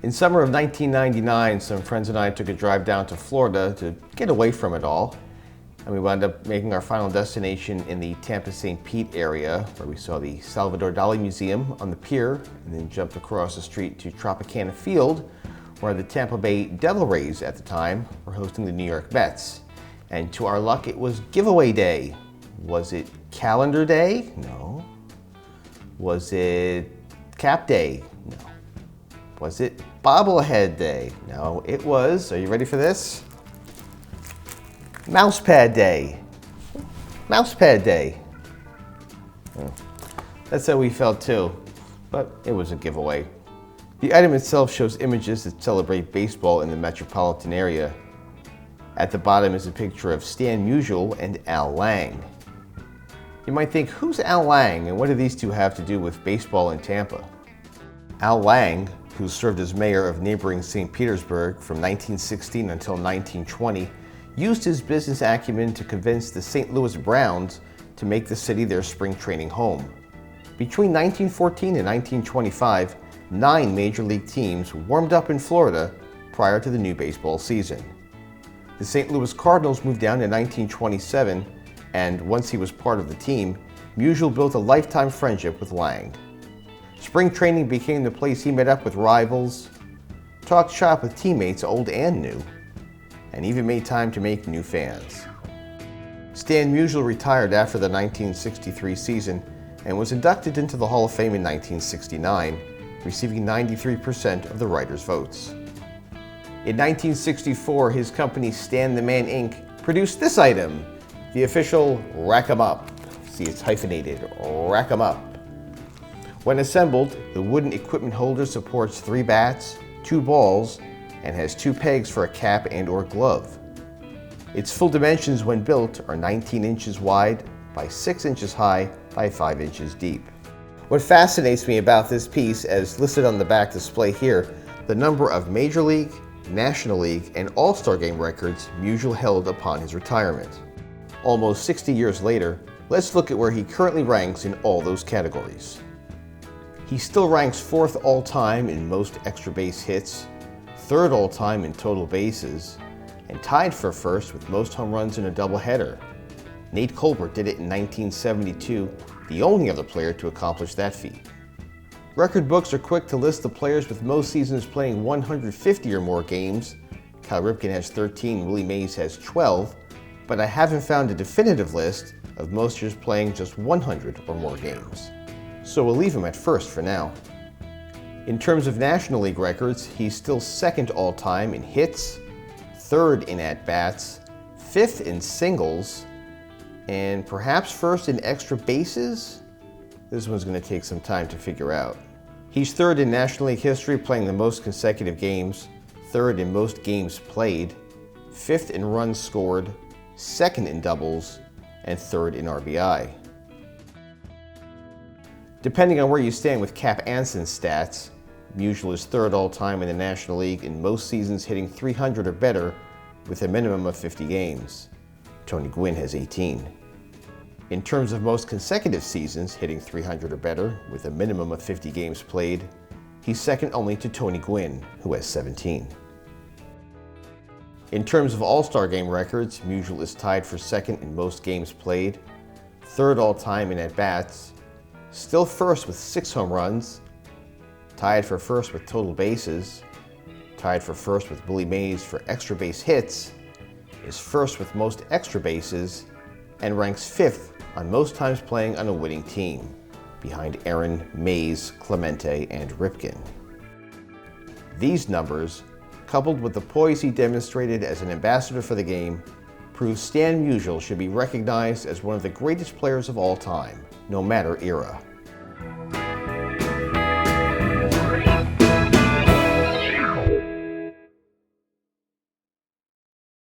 In summer of 1999, some friends and I took a drive down to Florida to get away from it all. And we wound up making our final destination in the Tampa-St. Pete area, where we saw the Salvador Dali Museum on the pier, and then jumped across the street to Tropicana Field, where the Tampa Bay Devil Rays at the time were hosting the New York Mets. And to our luck, it was giveaway day. Was it calendar day? No. Was it cap day? No. Was it bobblehead day? No, it was, are you ready for this? Mousepad day. Mousepad day. That's how we felt too, but it was a giveaway. The item itself shows images that celebrate baseball in the metropolitan area. At the bottom is a picture of Stan Musial and Al Lang. You might think, who's Al Lang and what do these two have to do with baseball in Tampa? Al Lang, who served as mayor of neighboring St. Petersburg from 1916 until 1920, used his business acumen to convince the St. Louis Browns to make the city their spring training home. Between 1914 and 1925, 9 major league teams warmed up in Florida prior to the new baseball season. The St. Louis Cardinals moved down in 1927, and once he was part of the team, Musial built a lifetime friendship with Lang. Spring training became the place he met up with rivals, talked shop with teammates old and new, and even made time to make new fans. Stan Musial retired after the 1963 season and was inducted into the Hall of Fame in 1969, receiving 93% of the writers' votes. In 1964, his company Stan the Man Inc. produced this item, the official Rack 'em Up. See, it's hyphenated, Rack 'em Up. When assembled, the wooden equipment holder supports 3 bats, 2 balls, and has 2 pegs for a cap and/or glove. Its full dimensions when built are 19 inches wide by 6 inches high by 5 inches deep. What fascinates me about this piece, as listed on the back display here, the number of Major League, National League, and All-Star Game records Musial held upon his retirement. Almost 60 years later, let's look at where he currently ranks in all those categories. He still ranks 4th all-time in most extra base hits, 3rd all-time in total bases, and tied for 1st with most home runs in a doubleheader. Nate Colbert did it in 1972, the only other player to accomplish that feat. Record books are quick to list the players with most seasons playing 150 or more games. Cal Ripken has 13, Willie Mays has 12, but I haven't found a definitive list of most years playing just 100 or more games. So we'll leave him at 1st for now. In terms of National League records, he's still 2nd all-time in hits, 3rd in at-bats, 5th in singles, and perhaps 1st in extra bases? This one's going to take some time to figure out. He's 3rd in National League history, playing the most consecutive games, 3rd in most games played, 5th in runs scored, 2nd in doubles, and 3rd in RBI. Depending on where you stand with Cap Anson's stats, Musial is 3rd all-time in the National League in most seasons hitting 300 or better with a minimum of 50 games. Tony Gwynn has 18. In terms of most consecutive seasons hitting 300 or better with a minimum of 50 games played, he's 2nd only to Tony Gwynn, who has 17. In terms of All-Star Game records, Musial is tied for 2nd in most games played, 3rd all-time in at-bats, still 1st with 6 home runs, tied for 1st with total bases, tied for 1st with Willie Mays for extra base hits, is 1st with most extra bases, and ranks 5th on most times playing on a winning team, behind Aaron, Mays, Clemente, and Ripken. These numbers, coupled with the poise he demonstrated as an ambassador for the game, proves Stan Musial should be recognized as one of the greatest players of all time, no matter era.